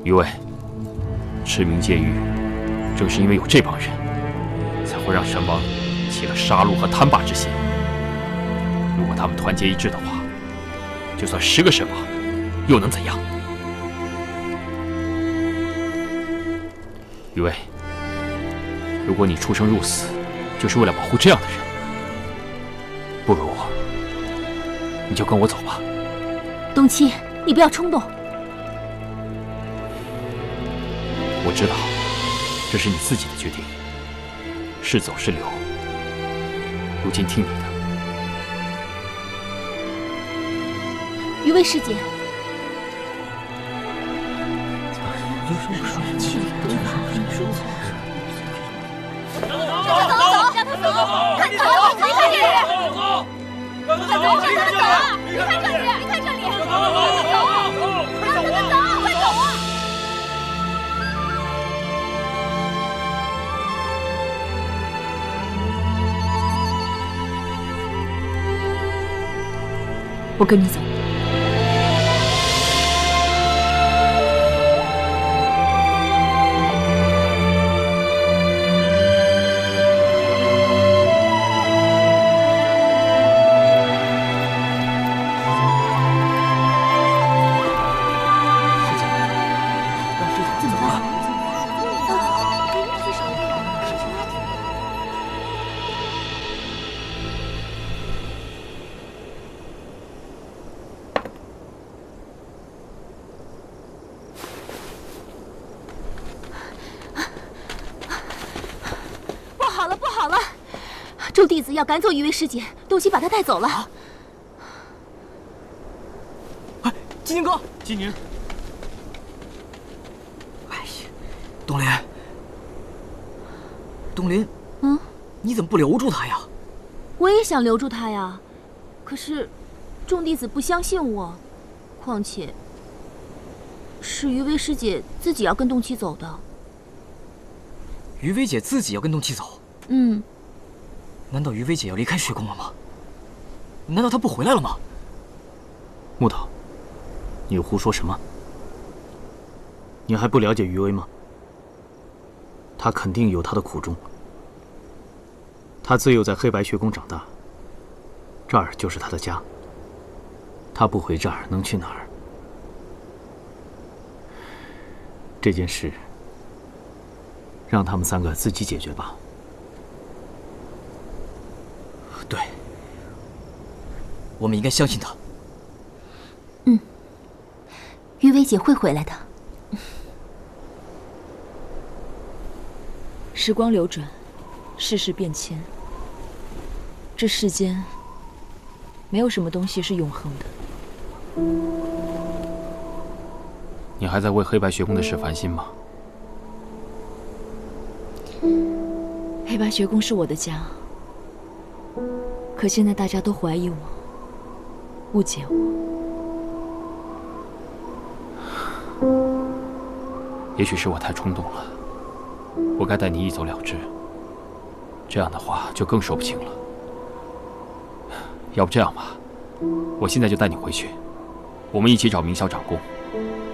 余威，驰名界域，正是因为有这帮人，才会让神王起了杀戮和贪霸之心。如果他们团结一致的话，就算10个神王，又能怎样？余威，如果你出生入死就是为了保护这样的人，不如你就跟我走吧。东七，你不要冲动。我知道，这是你自己的决定，是走是留，如今听你的。余威师姐，让他走，看走，离开这里！快走，让他走啊！离开这里，离开这里！让他走，让他走，快走啊！我跟你走。众弟子要赶走余威师姐，东西把她带走了。啊！哎，金宁哥，金宁，哎呀，东林，东林，你怎么不留住他呀？我也想留住他呀，可是众弟子不相信我，况且是余威师姐自己要跟东七走的。余威姐自己要跟东七走？难道余威姐要离开雪宫了吗？难道她不回来了吗？木头，你胡说什么？你还不了解余威吗？他肯定有他的苦衷。他自幼在黑白雪宫长大，这儿就是他的家。他不回这儿能去哪儿？这件事，让他们3个自己解决吧。对，我们应该相信他。余威姐会回来的。时光流转，世事变迁，这世间没有什么东西是永恒的。你还在为黑白学宫的事烦心吗？黑白学宫是我的家。可现在大家都怀疑我，误解我。也许是我太冲动了，我该带你一走了之。这样的话就更说不清了。要不这样吧，我现在就带你回去，我们一起找明霄长公，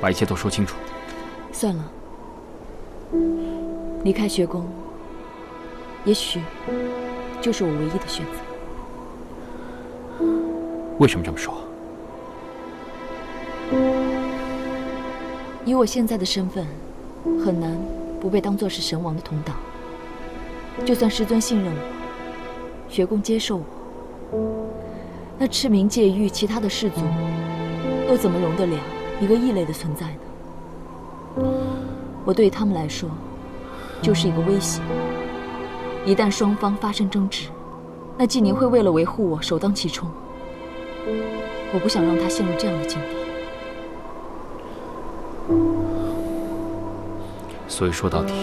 把一切都说清楚。算了，离开学宫，也许就是我唯一的选择。为什么这么说？以我现在的身份，很难不被当作是神王的同党。就算师尊信任我，学宫接受我，那赤明界域其他的氏族，又怎么容得了一个异类的存在呢？我对于他们来说，就是一个威胁。一旦双方发生争执，那纪宁会为了维护我首当其冲。我不想让他陷入这样的境地。所以说到底，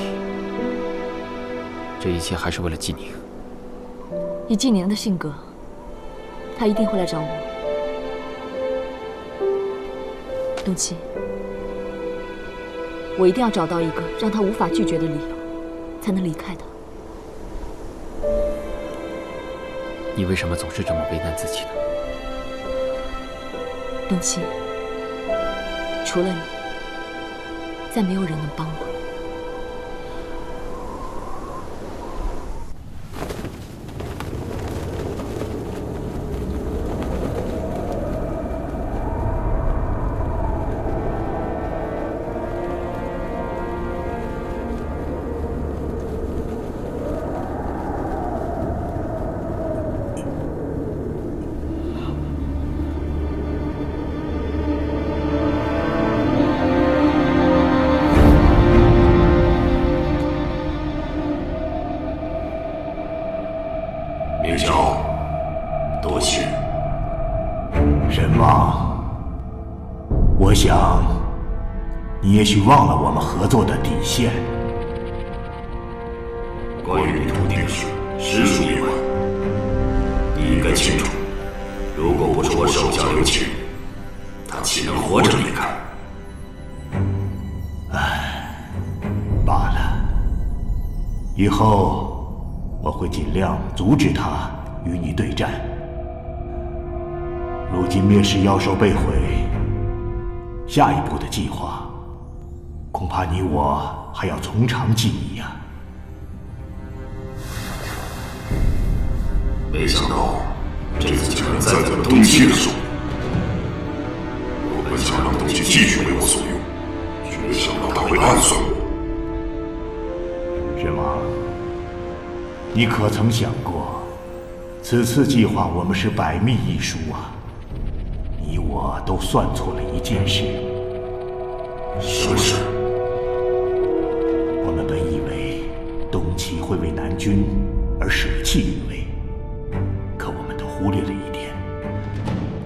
这一切还是为了纪宁。以纪宁的性格，他一定会来找我。东七，我一定要找到一个让他无法拒绝的理由，才能离开他。你为什么总是这么为难自己呢？东七，除了你，再没有人能帮我。名叫多谢。神王，我想你也许忘了我们合作的底线。关于你徒弟的事，实属意外。你应该清楚，如果不是我手下留情，他岂能活着离开？唉，罢了。以后我会尽量阻止他与你对战。如今灭世妖兽被毁，下一步的计划，恐怕你我还要从长计议呀。没想到这次竟然栽在了东七的手里。我本想让东七继续为我所用，却没想到他会暗算我。神王，你可曾想过，此次计划我们是百密一疏啊！你我都算错了一件事。什么事？我们本以为东岐会为南军而舍弃余威，可我们都忽略了一点。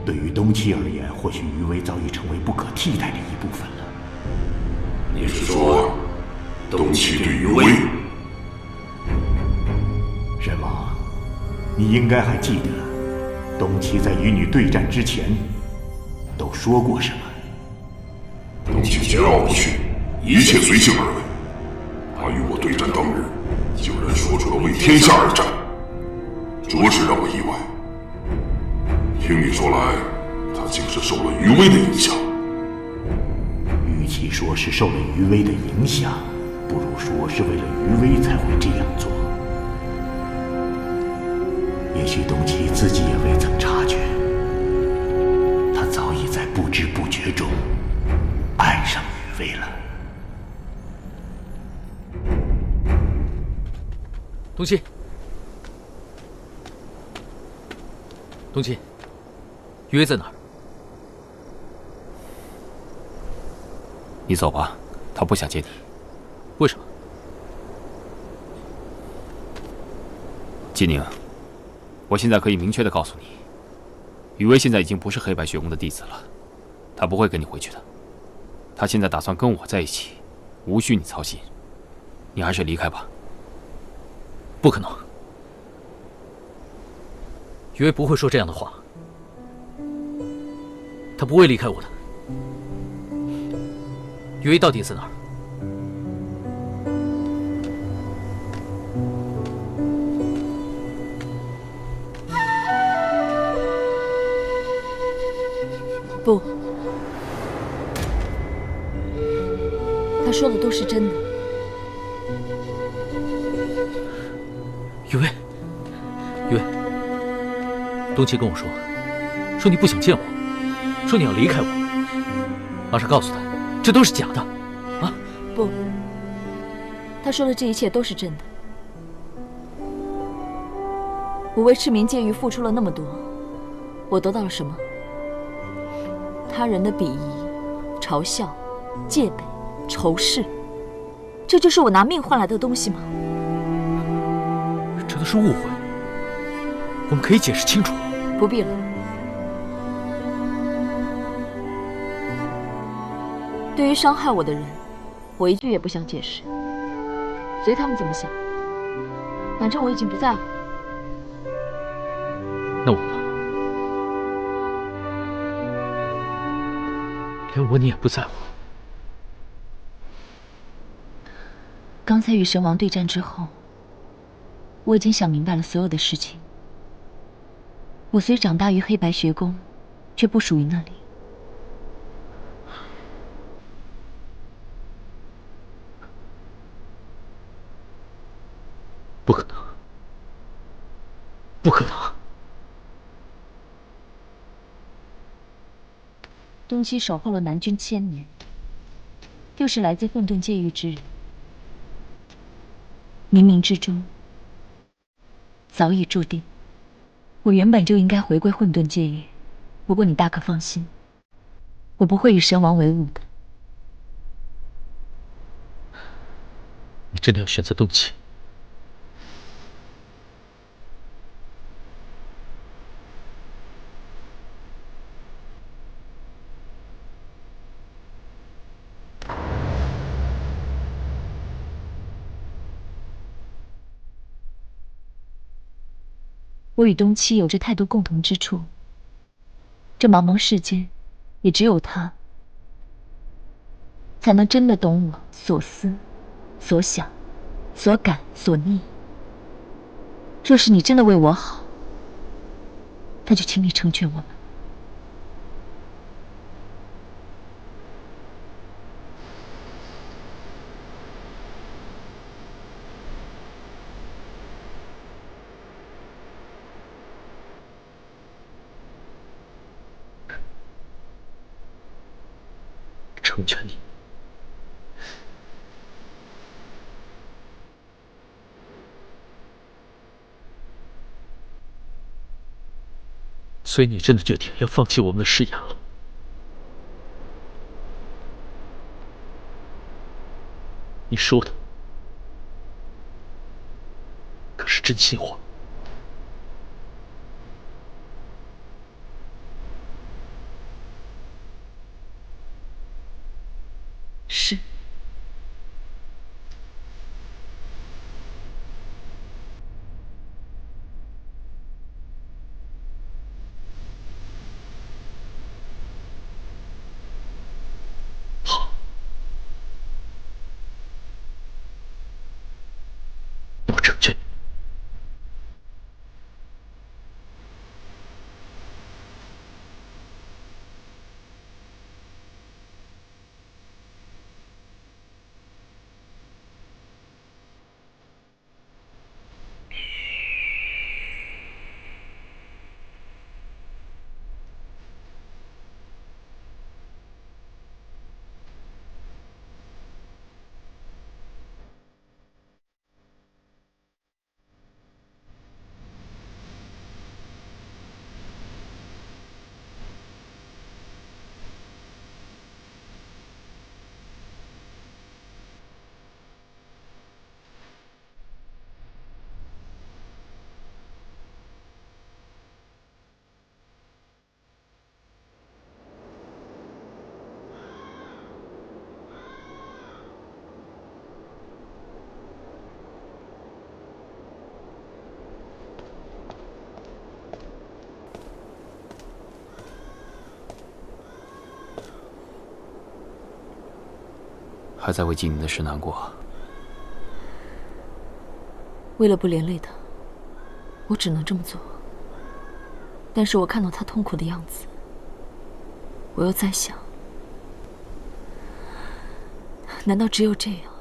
对于东岐而言，或许余威早已成为不可替代的一部分了。你是说，东岐对余威？神王，你应该还记得，东岐在与你对战之前都说过什么？东岐桀骜不驯，一切随性而为。他与我对战当日，竟然说出了为天下而战，着实让我意外。听你说来，他竟是受了余威的影响。与其说是受了余威的影响，不如说是为了余威才会这样做。也许东岐自己也未曾察觉，他早已在不知不觉中爱上余威了。东岐，东岐，余威在哪儿？你走吧，他不想见你。为什么？季宁，我现在可以明确的告诉你，余威现在已经不是黑白学宫的弟子了，他不会跟你回去的。他现在打算跟我在一起，无需你操心。你还是离开吧。不可能，余威不会说这样的话，他不会离开我的。余威到底在哪儿？不，他说的都是真的。余威，余威，东岐跟我说你不想见我，说你要离开我。马上告诉他，这都是假的，啊！不，他说的这一切都是真的。我为赤明戒域付出了那么多，我得到了什么？他人的鄙夷、嘲笑、戒备、仇视，这就是我拿命换来的东西吗？这都是误会，我们可以解释清楚。不必了。对于伤害我的人，我一句也不想解释，随他们怎么想，反正我已经不在乎。那我呢？连我你也不在乎。刚才与神王对战之后，我已经想明白了所有的事情。我虽长大于黑白学宫，却不属于那里。不可能，不可能！东西守候了南军1000年，又是来自混沌界域之人，冥冥之中早已注定，我原本就应该回归混沌界域。不过你大可放心，我不会与神王为伍的。你真的要选择东契？我与东契有着太多共同之处，这茫茫世间，也只有他，才能真的懂我所思、所想、所感、所逆。若是你真的为我好，那就请你成全我们。成全你。所以你真的决定要放弃我们的誓言了？你说的可是真心话？是。好，我成全你。还在为纪宁的事难过？为了不连累他，我只能这么做。但是我看到他痛苦的样子，我又在想，难道只有这样，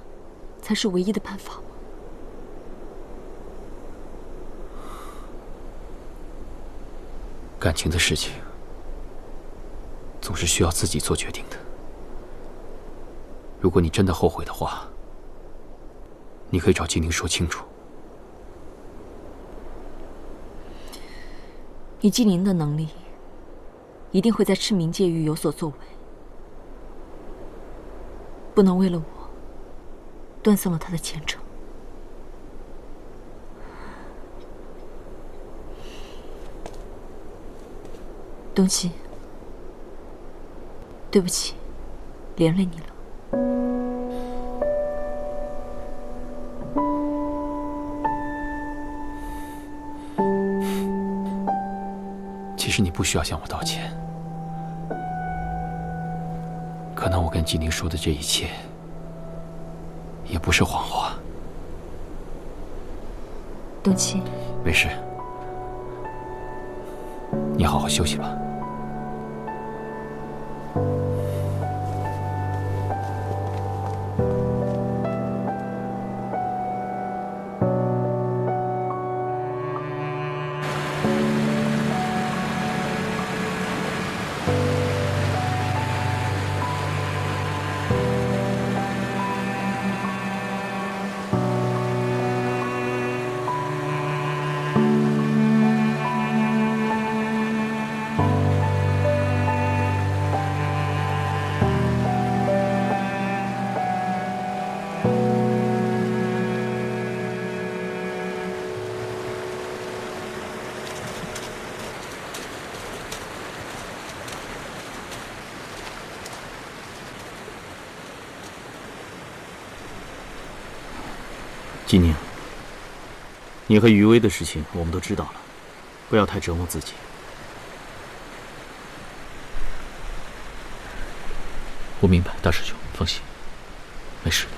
才是唯一的办法吗？感情的事情，总是需要自己做决定的。如果你真的后悔的话，你可以找纪宁说清楚。以纪宁的能力，一定会在赤冥界域有所作为，不能为了我断送了他的前程。东西，对不起，连累你了。其实你不需要向我道歉。可能我跟纪宁说的这一切，也不是谎话。东契，没事，你好好休息吧。纪宁，你和余威的事情我们都知道了，不要太折磨自己。我明白，大师兄，放心，没事的。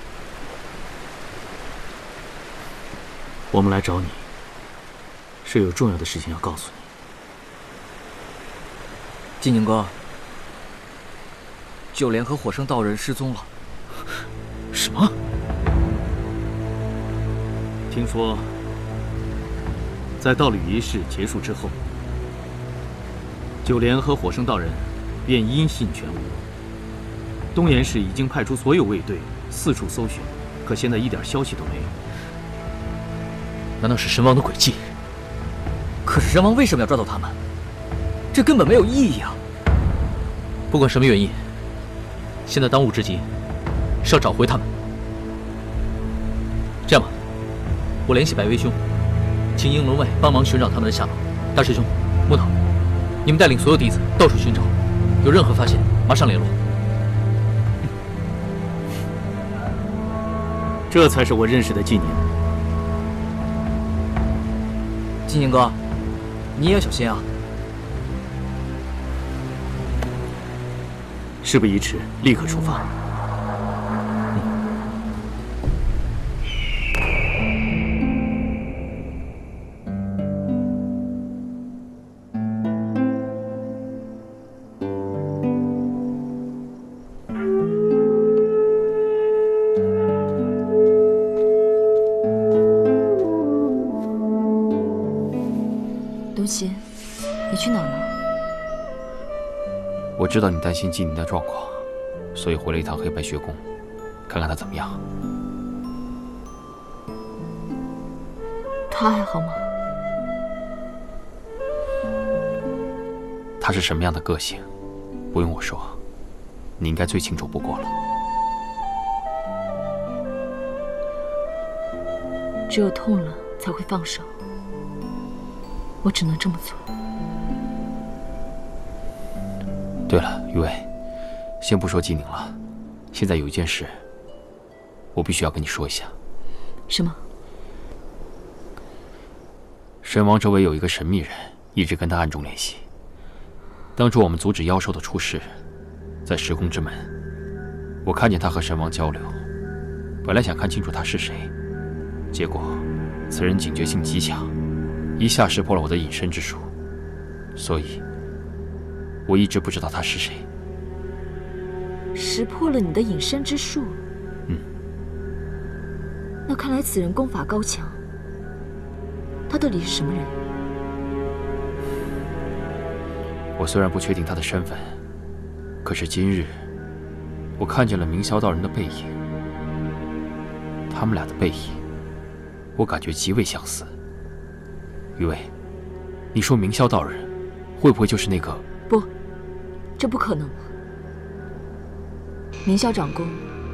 我们来找你，是有重要的事情要告诉你。纪宁哥，九莲和火生道人失踪了。什么？听说，在道侣仪式结束之后，九莲和火生道人便音信全无。东岩市已经派出所有卫队四处搜寻，可现在一点消息都没有。难道是神王的诡计？可是神王为什么要抓到他们？这根本没有意义啊！不管什么原因，现在当务之急是要找回他们。这样吧，我联系百威兄，请应龙卫帮忙寻找他们的下落。大师兄，木头，你们带领所有弟子到处寻找，有任何发现马上联络。这才是我认识的纪宁。纪宁哥，你也小心啊！事不宜迟，立刻出发。东西，你去哪儿了？我知道你担心纪宁的状况，所以回了一趟黑白学宫，看看他怎么样。他还好吗？他是什么样的个性，不用我说，你应该最清楚不过了。只有痛了才会放手，我只能这么做。对了，余伟，先不说纪宁了，现在有一件事，我必须要跟你说一下。什么？神王周围有一个神秘人，一直跟他暗中联系。当初我们阻止妖兽的出世，在时空之门，我看见他和神王交流，本来想看清楚他是谁，结果此人警觉性极强，一下识破了我的隐身之术，所以我一直不知道他是谁。识破了你的隐身之术？那看来此人功法高强。他到底是什么人？我虽然不确定他的身份，可是今日我看见了明霄道人的背影，他们俩的背影，我感觉极为相似。余伟，你说明霄道人会不会就是那个？不，这不可能。明霄长公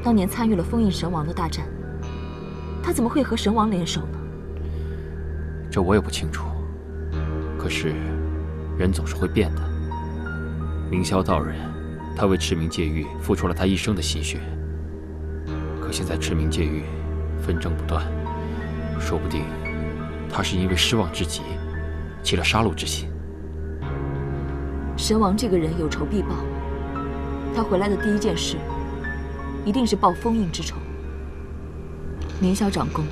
当年参与了封印神王的大战，他怎么会和神王联手呢？这我也不清楚。可是人总是会变的。明霄道人，他为赤明界域付出了他一生的心血，可现在赤明界域纷争不断，说不定他是因为失望之极，起了杀戮之心。神王这个人有仇必报，他回来的第一件事，一定是报封印之仇。明霄长公，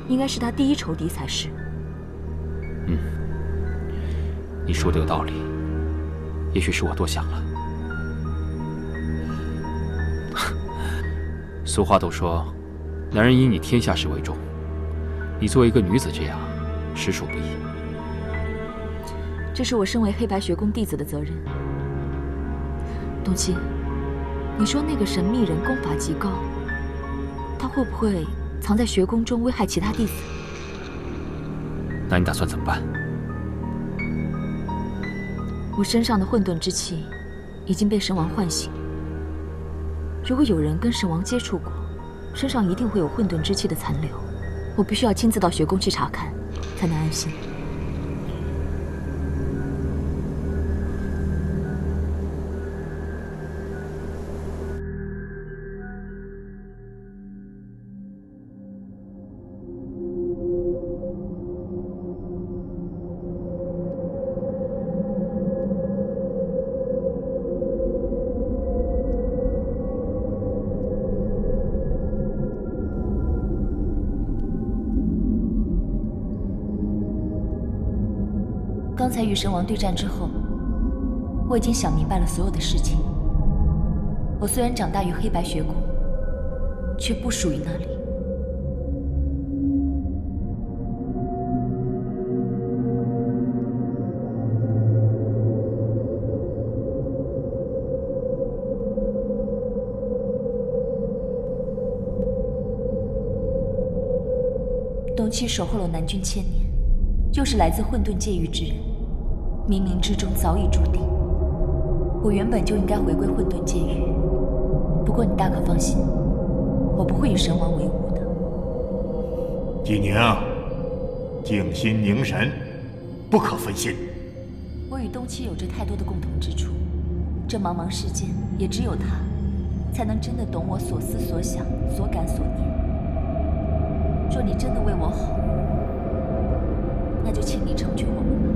应该是他第一仇敌才是。你说的有道理，也许是我多想了。俗话都说，男人以你天下事为重，你作为一个女子这样，实属不易。这是我身为黑白学宫弟子的责任。董卿，你说那个神秘人功法极高，他会不会藏在学宫中危害其他弟子？那你打算怎么办？我身上的混沌之气已经被神王唤醒。如果有人跟神王接触过，身上一定会有混沌之气的残留。我必须要亲自到学宫去查看，才能安心。才与神王对战之后，我已经想明白了所有的事情。我虽然长大于黑白学宫，却不属于那里。东七守候了南军1000年，又是来自混沌界域之人，冥冥之中早已注定。我原本就应该回归混沌界域，不过你大可放心，我不会与神王为伍的。纪宁，静心凝神，不可分心。我与东七有着太多的共同之处，这茫茫世间也只有他，才能真的懂我所思所想、所感所念。若你真的为我好，那就请你成全我们吧。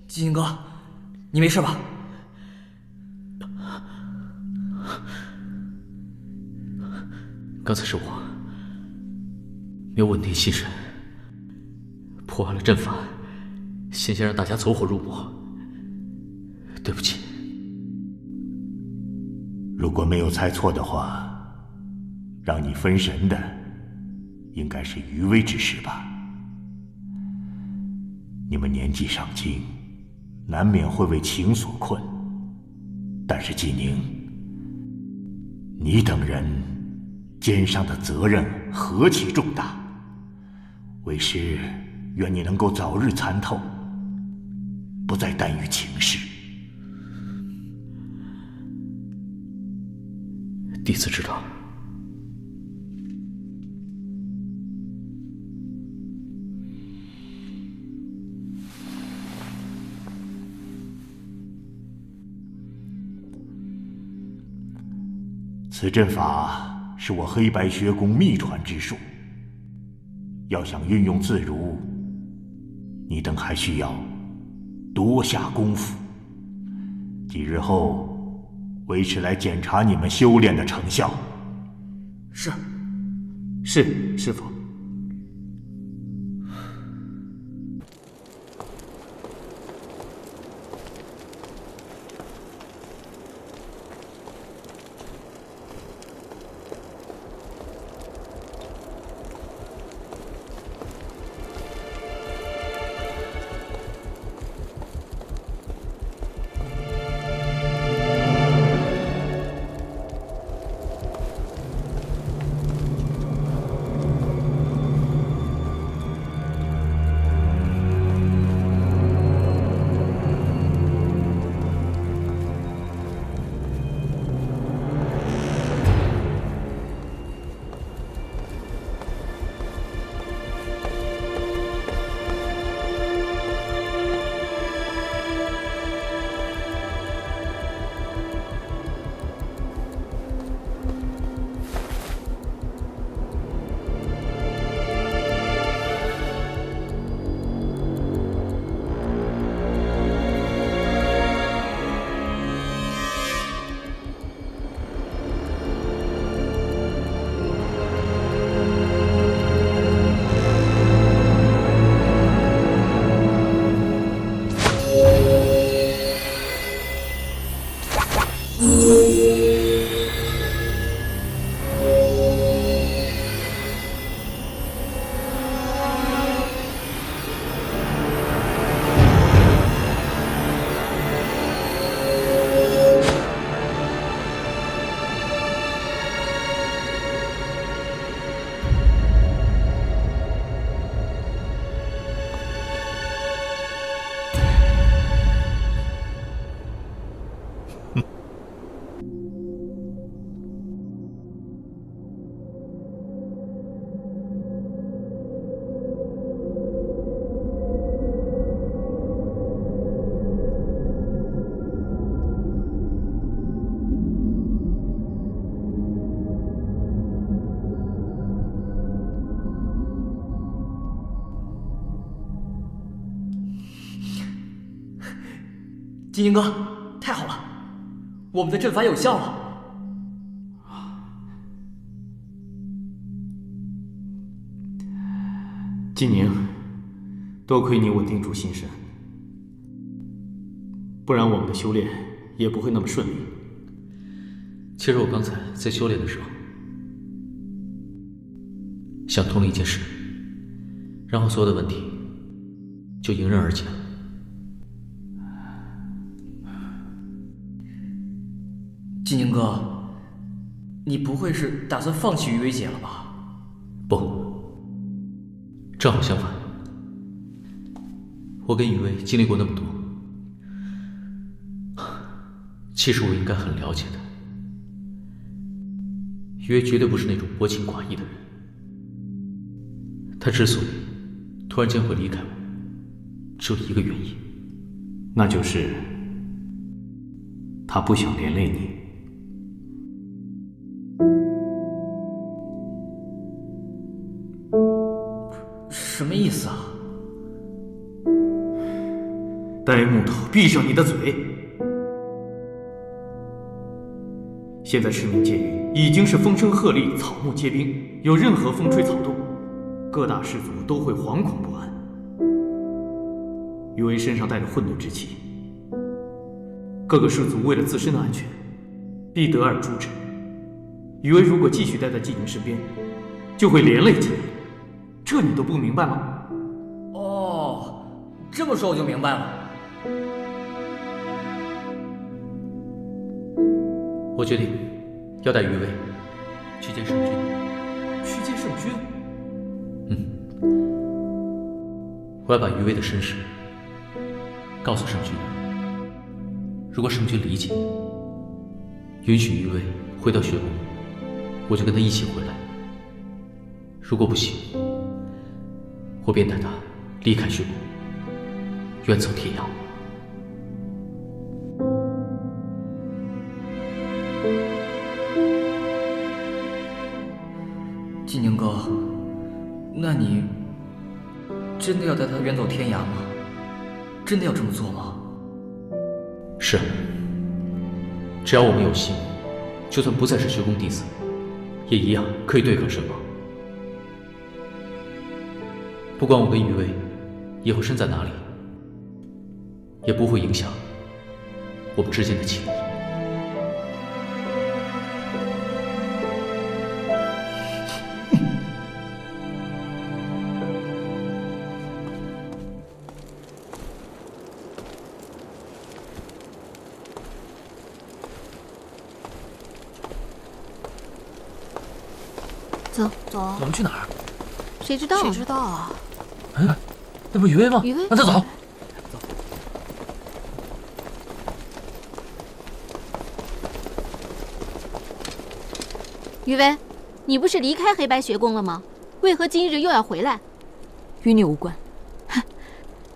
基宁哥，你没事吧？刚才是我没有稳定心神，破坏了阵法，险些让大家走火入魔，对不起。如果没有猜错的话，让你分神的应该是余威之事吧？你们年纪尚轻，难免会为情所困，但是纪宁，你等人肩上的责任何其重大，为师愿你能够早日参透，不再耽于情事。弟子知道。此阵法是我黑白学宫秘传之术，要想运用自如，你等还需要多下功夫。几日后，为师来检查你们修炼的成效。是，师父。金鹰哥，太好了，我们的阵法有效了。金宁，多亏你稳定住心神，不然我们的修炼也不会那么顺利。其实我刚才在修炼的时候，想通了一件事，然后所有的问题就迎刃而解了。金宁哥，你不会是打算放弃于薇姐了吧？不，正好相反。我跟雨薇经历过那么多，其实我应该很了解的。雨薇绝对不是那种薄情寡义的人，她之所以突然间会离开我，只有一个原因，那就是她不想连累你。什么意思啊？呆木头，闭上你的嘴！现在赤明界域已经是风声鹤唳，草木皆兵，有任何风吹草动，各大氏族都会惶恐不安。余威身上带着混沌之气，各个氏族为了自身的安全，必得而诛之。余威如果继续待在纪宁身边，就会连累纪宁，这你都不明白吗？哦，这么说我就明白了。我决定要带余薇去见圣君。去见圣君？我要把余薇的身世告诉圣君。如果圣君理解，允许余薇回到血宫，我就跟他一起回来；如果不行，我便带他离开血宫，远走天涯。金宁哥，那你真的要带他远走天涯吗？真的要这么做吗？是，只要我们有心，就算不再是学宫弟子，也一样可以对抗神王。不管我跟余薇以后身在哪里，也不会影响我们之间的情谊。走走，我们去哪儿？谁知道？谁知道啊？嗯，那不余薇吗？余薇，那再走。余薇，你不是离开黑白学宫了吗？为何今日又要回来？与你无关。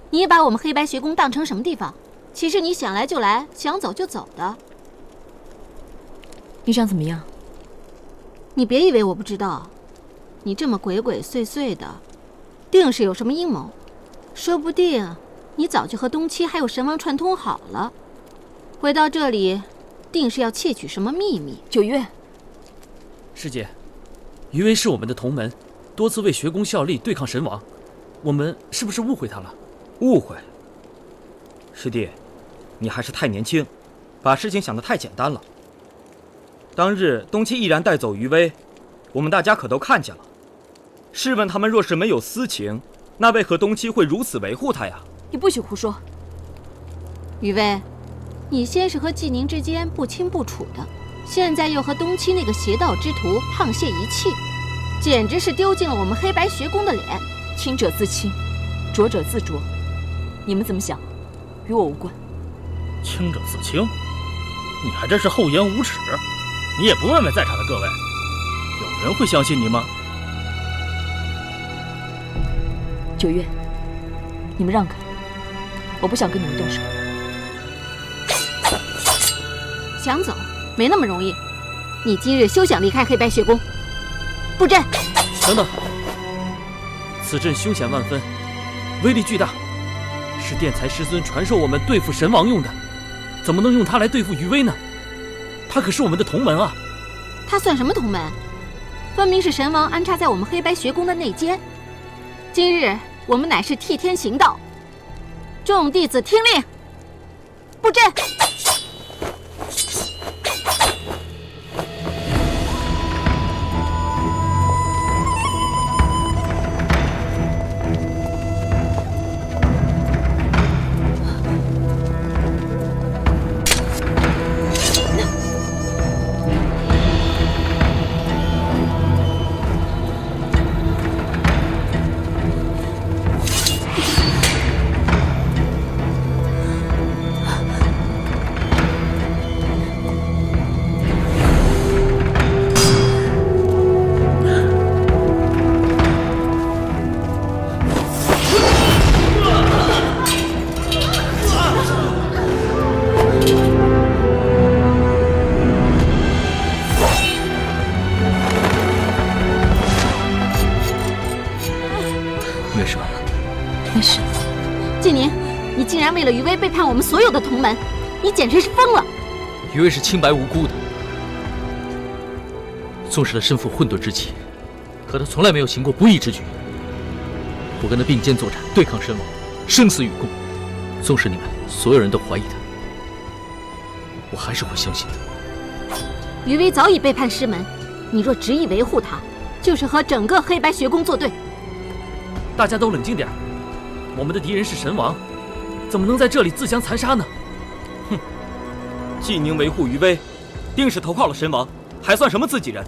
你把我们黑白学宫当成什么地方？其实你想来就来，想走就走的。你想怎么样？你别以为我不知道，你这么鬼鬼祟祟的，定是有什么阴谋。说不定你早就和东七还有神王串通好了，回到这里，定是要窃取什么秘密。九月，师姐，余威是我们的同门，多次为学宫效力对抗神王，我们是不是误会他了？误会？师弟，你还是太年轻，把事情想得太简单了。当日东七毅然带走余威，我们大家可都看见了。试问他们若是没有私情，那为何东七会如此维护他呀？你不许胡说。余威，你先是和纪宁之间不清不楚的，现在又和东七那个邪道之徒沆瀣一气，简直是丢尽了我们黑白学宫的脸。清者自清，浊者自浊。你们怎么想，与我无关。清者自清，你还真是厚颜无耻！你也不问问在场的各位，有人会相信你吗？九月，你们让开，我不想跟你们动手。想走没那么容易，你今日休想离开黑白学宫。布阵！等等，此阵凶险万分，威力巨大，是殿才师尊传授我们对付神王用的。怎么能用他来对付余威呢？他可是我们的同门啊！他算什么同门？分明是神王安插在我们黑白学宫的内奸。今日我们乃是替天行道，众弟子听令，布阵。为了余威背叛我们所有的同门，你简直是疯了！余威是清白无辜的，纵使他身负混沌之气，可他从来没有行过不义之举。我跟他并肩作战，对抗神王，生死与共。纵使你们所有人都怀疑他，我还是会相信的。余威早已背叛师门，你若执意维护他，就是和整个黑白学宫作对。大家都冷静点，我们的敌人是神王。怎么能在这里自相残杀呢？哼！纪宁维护余威，定是投靠了神王，还算什么自己人？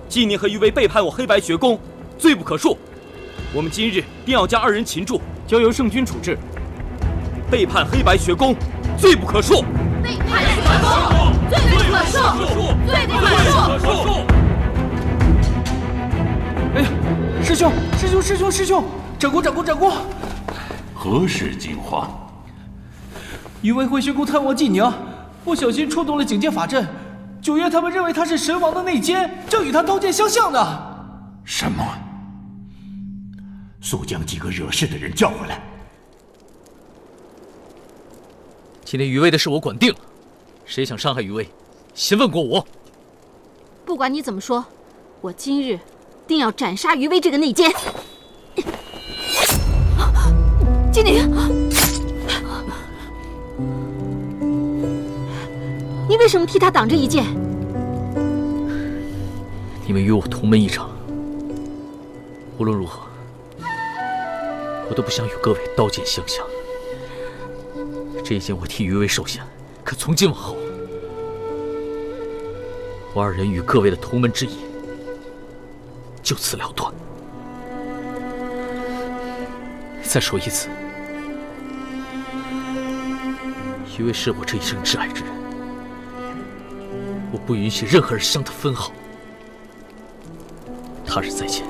纪宁和余威背叛我黑白学宫，罪不可恕。我们今日定要将二人擒住，交由圣君处置。背叛黑白学宫，罪不可恕！背叛学宫，罪不可恕！罪不可恕！哎呀，师兄，长官！何事惊慌？余威回学宫探望纪宁，不小心触动了警戒法阵。九月他们认为他是神王的内奸，正与他刀剑相向呢。什么？速将几个惹事的人叫回来。今天余威的事我管定了，谁想伤害余威，先问过我。不管你怎么说，我今日定要斩杀余威这个内奸。纪宁，你为什么替他挡着一剑？你们与我同门一场，无论如何，我都不想与各位刀剑相向。这一剑我替余威受下，可从今往后，我二人与各位的同门之谊就此了断。再说一次，余威是我这一生挚爱之人，我不允许任何人伤他分毫。他日再见，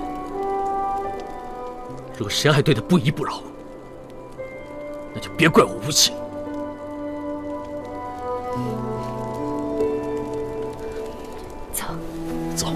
如果谁还对他不依不饶，那就别怪我无情。走。走。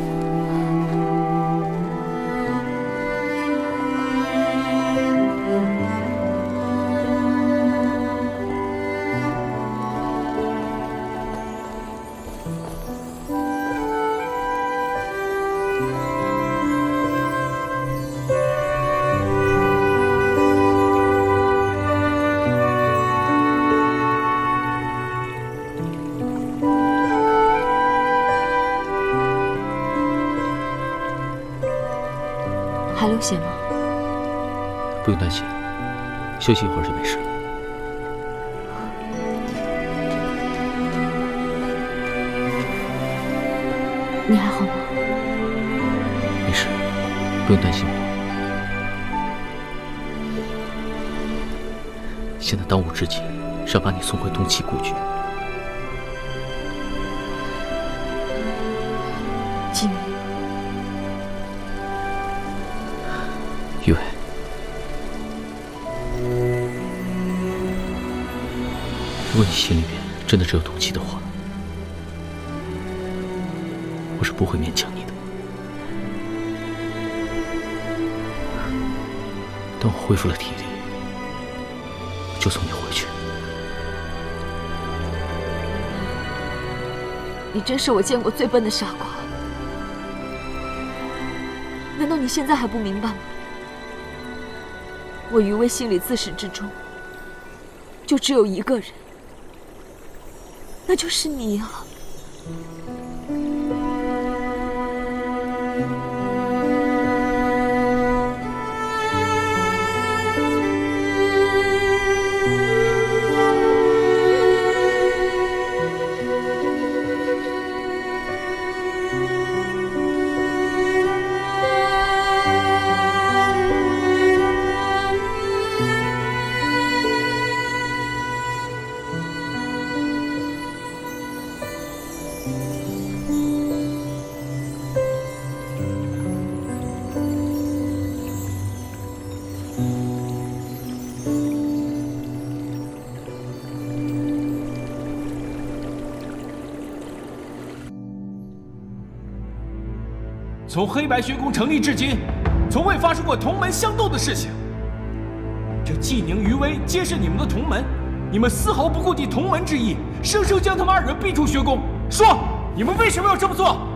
还流血吗？不用担心，休息一会儿就没事了。你还好吗？没事，不用担心我。现在当务之急是要把你送回东岐故居。纪宁。余威，如果你心里面真的只有动机的话，我是不会勉强你的。等我恢复了体力，就送你回去。你真是我见过最笨的傻瓜。难道你现在还不明白吗？我余威心里自始至终就只有一个人，那就是你啊！从黑白学宫成立至今，从未发生过同门相斗的事情。这纪宁、余威皆是你们的同门，你们丝毫不顾及同门之意，生生将他们二人逼出学宫。说，你们为什么要这么做？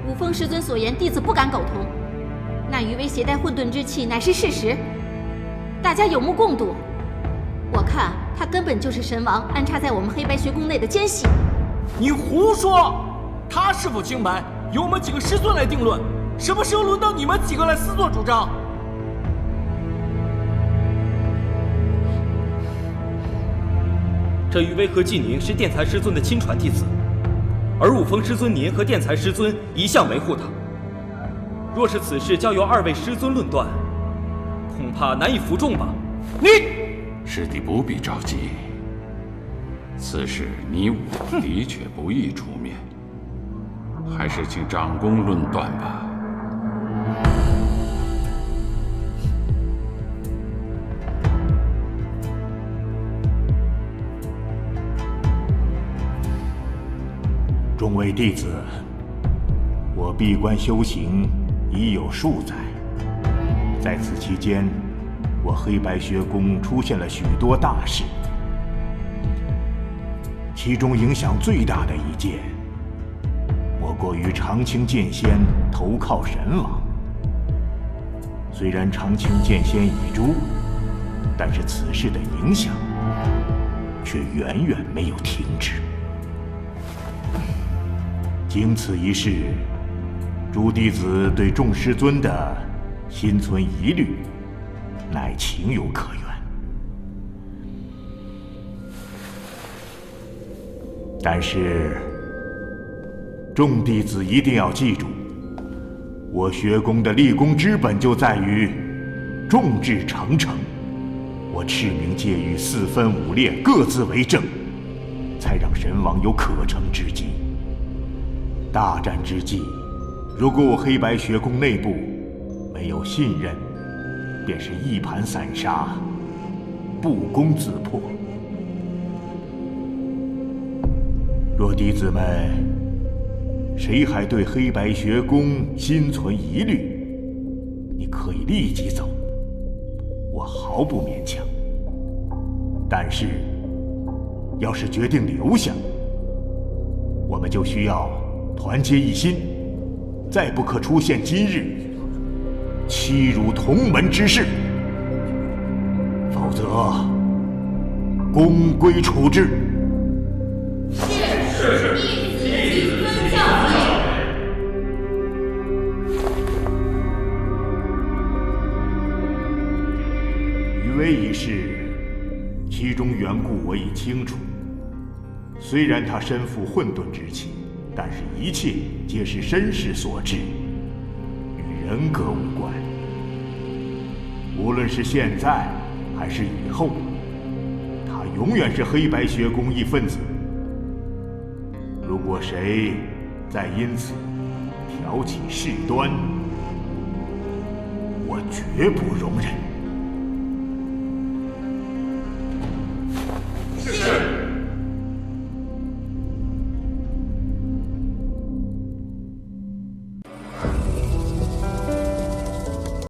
五峰师尊所言，弟子不敢苟同。那余威携带混沌之气，乃是事实，大家有目共睹。我看他根本就是神王安插在我们黑白学宫内的奸细。你胡说！他是否清白？由我们几个师尊来定论，什么时候轮到你们几个来私作主张？这余威和纪宁是殿才师尊的亲传弟子，而五峰师尊您和殿才师尊一向维护他。若是此事交由二位师尊论断，恐怕难以服众吧？你师弟不必着急，此事你我的确不易出面。还是请长公论断吧。众位弟子，我闭关修行已有数载，在此期间，我黑白学宫出现了许多大事，其中影响最大的一件，莫过于长青剑仙投靠神王。虽然长青剑仙已诛，但是此事的影响却远远没有停止。经此一事，诸弟子对众师尊的心存疑虑，乃情有可原。但是，众弟子一定要记住，我学宫的立功之本就在于众志成城。我赤明界域四分五裂，各自为政，才让神王有可乘之机。大战之际，如果我黑白学宫内部没有信任，便是一盘散沙，不攻自破。若弟子们谁还对黑白学宫心存疑虑，你可以立即走，我毫不勉强。但是，要是决定留下，我们就需要团结一心，再不可出现今日欺辱同门之事，否则公规处置。是弟子谨遵教诲。余威一事，其中缘故我已清楚。虽然他身负混沌之气，但是一切皆是身世所致，与人格无关。无论是现在还是以后，他永远是黑白学宫一分子。如果谁再因此挑起事端，我绝不容忍。